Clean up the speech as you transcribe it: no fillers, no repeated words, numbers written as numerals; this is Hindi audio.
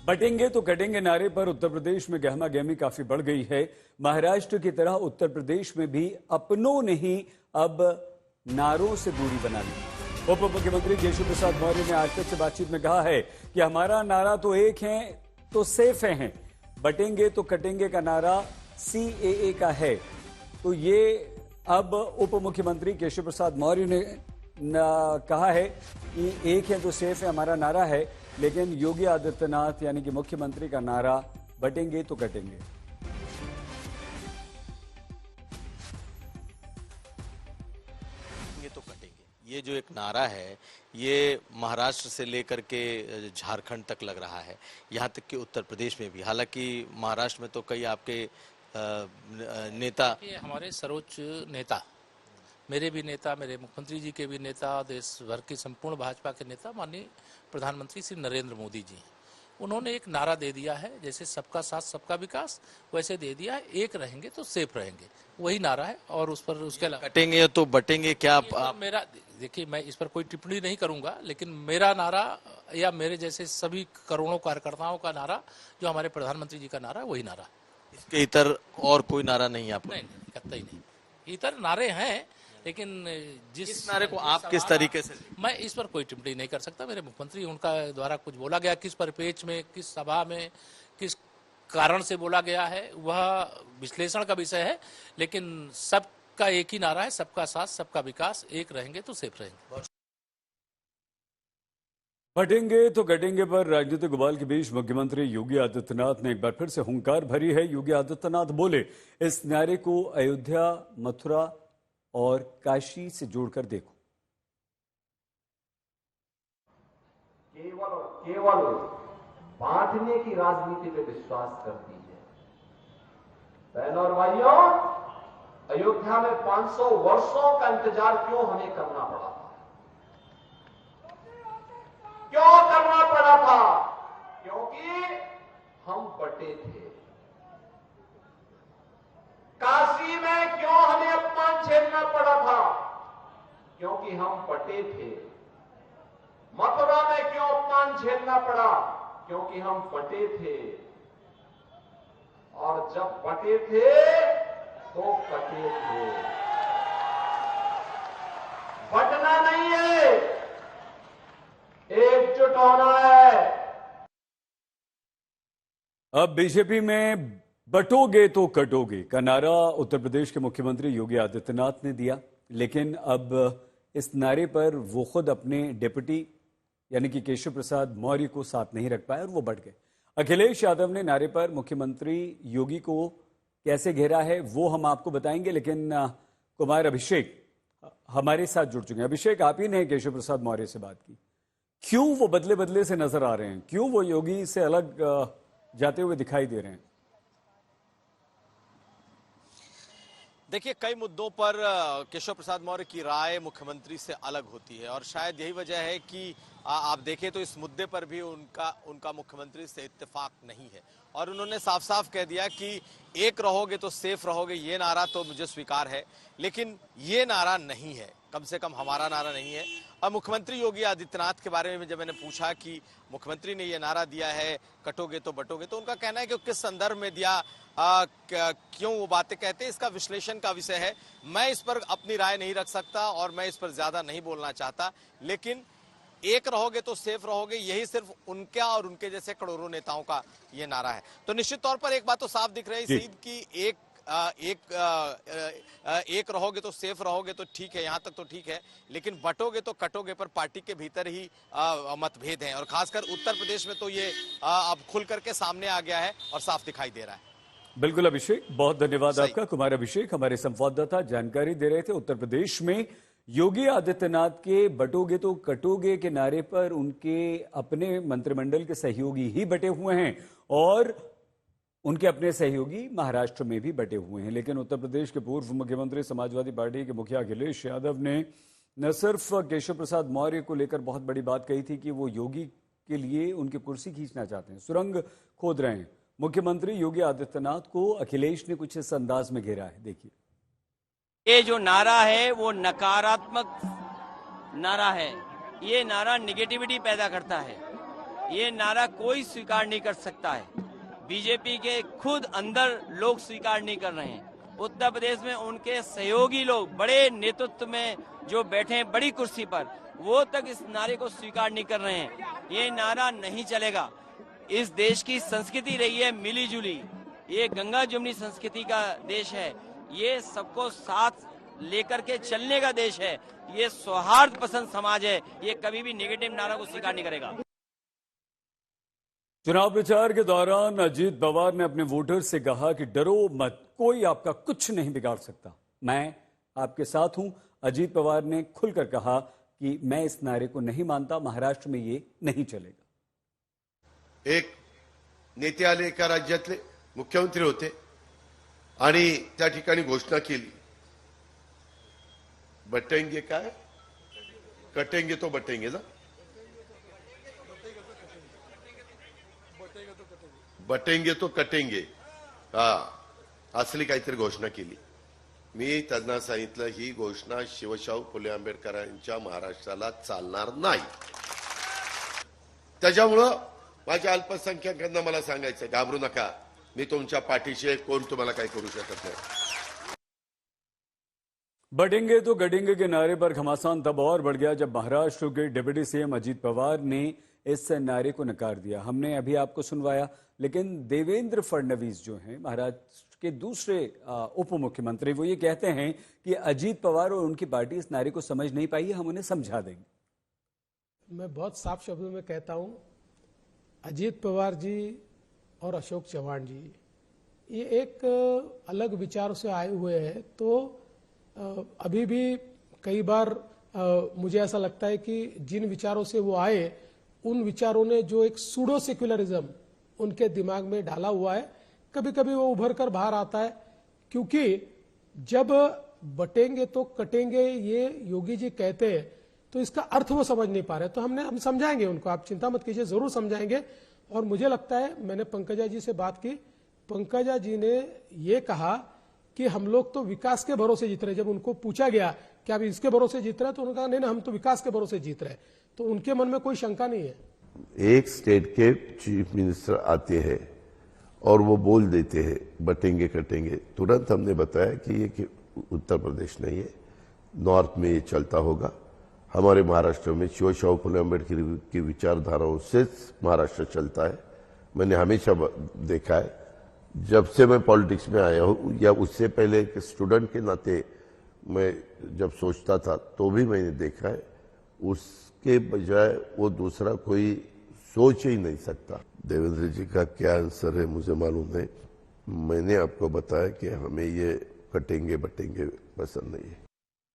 बटेंगे तो कटेंगे नारे पर उत्तर प्रदेश में गहमा गहमी काफी बढ़ गई है। महाराष्ट्र की तरह उत्तर प्रदेश में भी अपनों ने ही अब नारों से दूरी बना ली। उप मुख्यमंत्री केशव प्रसाद मौर्य ने आज तक से बातचीत में कहा है कि हमारा नारा तो एक है तो सेफ है, बटेंगे तो कटेंगे का नारा CAA का है। तो ये अब उप मुख्यमंत्री केशव प्रसाद मौर्य ने कहा है कि एक है तो सेफ है हमारा नारा है, लेकिन योगी आदित्यनाथ यानी कि मुख्यमंत्री का नारा बटेंगे तो कटेंगे। ये तो कटेंगे, ये जो एक नारा है ये महाराष्ट्र से लेकर के झारखंड तक लग रहा है, यहाँ तक कि उत्तर प्रदेश में भी। हालांकि महाराष्ट्र में तो कई आपके नेता, हमारे सर्वोच्च नेता, मेरे भी नेता, मेरे मुख्यमंत्री जी के भी नेता, देश भर की संपूर्ण भाजपा के नेता माननीय प्रधानमंत्री श्री नरेंद्र मोदी जी, उन्होंने एक नारा दे दिया है, जैसे सबका साथ सबका विकास, वैसे दे दिया है एक रहेंगे तो सेफ रहेंगे, वही नारा है। और उस पर उसके अलावा कटेंगे तो बटेंगे क्या आप मेरा, देखिए मैं इस पर कोई टिप्पणी नहीं करूंगा, लेकिन मेरा नारा या मेरे जैसे सभी करोड़ों कार्यकर्ताओं का नारा, जो हमारे प्रधानमंत्री जी का नारा, वही नारा। इसके इतर और कोई नारा नहीं आपका? नहीं, कतई नहीं। इतर नारे हैं, लेकिन जिस नारे को आप किस तरीके से, मैं इस पर कोई टिप्पणी नहीं कर सकता। मेरे मुख्यमंत्री, उनका द्वारा कुछ बोला गया, किस परिपेक्ष में, किस सभा में, किस कारण से बोला गया है, वह विश्लेषण का विषय है। लेकिन सबका एक ही नारा है, सबका साथ सबका विकास, एक रहेंगे तो सेफ रहेंगे। बटेंगे तो कटेंगे पर राजनीतिक उबाल के बीच मुख्यमंत्री योगी आदित्यनाथ ने एक बार फिर से हुंकार भरी है। योगी आदित्यनाथ बोले, इस नारे को अयोध्या, मथुरा और काशी से जोड़कर देखो। केवल बांटने की राजनीति पे विश्वास करती है। बहनों और भाइयों, अयोध्या में 500 वर्षों का इंतजार क्यों हमें करना पड़ा था? क्यों करना पड़ा था? क्योंकि हम बटे थे। काशी में क्यों हमें अपमान झेलना पड़ा था? क्योंकि हम बटे थे। मथुरा में क्यों अपमान झेलना पड़ा? क्योंकि हम बटे थे। और जब बटे थे तो कटे थे। बटना नहीं है, एकजुट होना है। अब बीजेपी में बटोगे तो कटोगे का नारा उत्तर प्रदेश के मुख्यमंत्री योगी आदित्यनाथ ने दिया, लेकिन अब इस नारे पर वो खुद अपने डिप्टी यानी कि केशव प्रसाद मौर्य को साथ नहीं रख पाए और वो बट गए। अखिलेश यादव ने नारे पर मुख्यमंत्री योगी को कैसे घेरा है वो हम आपको बताएंगे, लेकिन कुमार अभिषेक हमारे साथ जुड़ चुके हैं। अभिषेक, आप ही ने केशव प्रसाद मौर्य से बात की, क्यों वो बदले बदले से नजर आ रहे हैं, क्यों वो योगी से अलग जाते हुए दिखाई दे रहे हैं? देखिए, कई मुद्दों पर केशव प्रसाद मौर्य की राय मुख्यमंत्री से अलग होती है और शायद यही वजह है कि आप देखें तो इस मुद्दे पर भी उनका मुख्यमंत्री से इत्तेफाक नहीं है। और उन्होंने साफ साफ कह दिया कि एक रहोगे तो सेफ रहोगे, ये नारा तो मुझे स्वीकार है, लेकिन ये नारा नहीं है, कम से कम हमारा नारा नहीं है। और मुख्यमंत्री योगी आदित्यनाथ के बारे में जब मैंने पूछा कि मुख्यमंत्री ने ये नारा दिया है कटोगे तो बटोगे, तो उनका कहना है कि किस संदर्भ में दिया, क्यों वो बातें कहते हैं, इसका विश्लेषण का विषय है। मैं इस पर अपनी राय नहीं रख सकता और मैं इस पर ज्यादा नहीं बोलना चाहता, लेकिन एक रहोगे तो सेफ रहोगे, यही सिर्फ उनका और उनके जैसे करोड़ों नेताओं का ये नारा है। तो निश्चित तौर पर एक बात तो साफ दिख रही है सईद की एक रहोगे तो सेफ रहोगे तो ठीक है, यहां तक तो ठीक है, लेकिन बटोगे तो कटोगे पर पार्टी के भीतर ही मतभेद हैं और खासकर उत्तर प्रदेश में तो ये अब खुल करके सामने आ गया है और साफ दिखाई दे रहा है। बिल्कुल अभिषेक, बहुत धन्यवाद आपका। कुमार अभिषेक हमारे संवाददाता जानकारी दे रहे थे। उत्तर प्रदेश में योगी आदित्यनाथ के बटोगे तो कटोगे के नारे पर उनके अपने मंत्रिमंडल के सहयोगी ही बटे हुए हैं और उनके अपने सहयोगी महाराष्ट्र में भी बटे हुए हैं। लेकिन उत्तर प्रदेश के पूर्व मुख्यमंत्री समाजवादी पार्टी के मुखिया अखिलेश यादव ने न सिर्फ केशव प्रसाद मौर्य को लेकर बहुत बड़ी बात कही थी कि वो योगी के लिए उनकी कुर्सी खींचना चाहते हैं, सुरंग खोद रहे हैं। मुख्यमंत्री योगी आदित्यनाथ को अखिलेश ने कुछ इस अंदाज में घेरा है, देखिए। ये जो नारा है वो नकारात्मक नारा है, ये नारा निगेटिविटी पैदा करता है। ये नारा कोई स्वीकार नहीं कर सकता है। बीजेपी के खुद अंदर लोग स्वीकार नहीं कर रहे हैं। उत्तर प्रदेश में उनके सहयोगी लोग बड़े नेतृत्व में जो बैठे हैं बड़ी कुर्सी पर, वो तक इस नारे को स्वीकार नहीं कर रहे हैं। ये नारा नहीं चलेगा। इस देश की संस्कृति रही है मिली जुली, ये गंगा जमुनी संस्कृति का देश है, ये सबको साथ लेकर के चलने का देश है, ये सौहार्द पसंद समाज है, ये कभी भी नेगेटिव नारा को स्वीकार नहीं करेगा। चुनाव प्रचार के दौरान अजीत पवार ने अपने वोटर से कहा कि डरो मत, कोई आपका कुछ नहीं बिगाड़ सकता, मैं आपके साथ हूं। अजीत पवार ने खुलकर कहा कि मैं इस नारे को नहीं मानता, महाराष्ट्र में ये नहीं चलेगा। एक नेते आले, एका राज्यातले मुख्यमंत्री होते आणि त्या ठिकाणी घोषणा केली, बटेंगे काय कटेंगे तो बटेंगे ना, बटेंगे तो कटेंगे, हा असली काहीतरी घोषणा केली। मी त्यांना सांगितलं ही घोषणा शिवशाहू फुले आंबेडकरांच्या महाराष्ट्राला चालणार नाही। त्याच्यामुळं माझ्या अल्पसंख्याकांना मला सांगायचं, घाबरू नका, मी तुमच्या पाठीशी आहे, कोण तुम्हाला काही करू शकत नाही। बढ़ेंगे तो गढ़ेंगे के नारे पर घमासान तब और बढ़ गया जब महाराष्ट्र के डिप्टी सीएम अजीत पवार ने इस नारे को नकार दिया। हमने अभी आपको सुनवाया, लेकिन देवेंद्र फडणवीस जो हैं महाराष्ट्र के दूसरे उप मुख्यमंत्री, वो ये कहते हैं कि अजीत पवार और उनकी पार्टी इस नारे को समझ नहीं पाई है, हम उन्हें समझा देंगे। मैं बहुत साफ शब्दों में कहता हूं, अजीत पवार जी और अशोक चव्हाण जी ये एक अलग विचारों से आए हुए हैं, तो अभी भी कई बार मुझे ऐसा लगता है कि जिन विचारों से वो आए, उन विचारों ने जो एक सूडो सेक्युलरिज्म उनके दिमाग में डाला हुआ है, कभी कभी वो उभर कर बाहर आता है। क्योंकि जब बटेंगे तो कटेंगे ये योगी जी कहते हैं, तो इसका अर्थ वो समझ नहीं पा रहे। तो हम समझाएंगे उनको, आप चिंता मत कीजिए, जरूर समझाएंगे। और मुझे लगता है, मैंने पंकजा जी से बात की, पंकजा जी ने ये कहा कि हम लोग तो विकास के भरोसे जीत रहे। जब उनको पूछा गया कि आप इसके भरोसे जीत रहे हैं, तो उन्होंने कहा नहीं, हम तो विकास के भरोसे जीत रहे हैं। तो उनके मन में कोई शंका नहीं है। एक स्टेट के चीफ मिनिस्टर आते हैं और वो बोल देते हैं बटेंगे कटेंगे, तुरंत हमने बताया कि ये उत्तर प्रदेश नहीं है, नॉर्थ में ये चलता होगा। हमारे महाराष्ट्र में शिवशाहू फुले अम्बेडकर की विचारधाराओं से महाराष्ट्र चलता है। मैंने हमेशा देखा है, जब से मैं पॉलिटिक्स में आया हूँ या उससे पहले एक स्टूडेंट के नाते मैं जब सोचता था, तो भी मैंने देखा है, उसके बजाय वो दूसरा कोई सोच ही नहीं सकता। देवेंद्र जी का क्या आंसर है मुझे मालूम नहीं। मैंने आपको बताया कि हमें ये कटेंगे बटेंगे पसंद नहीं है।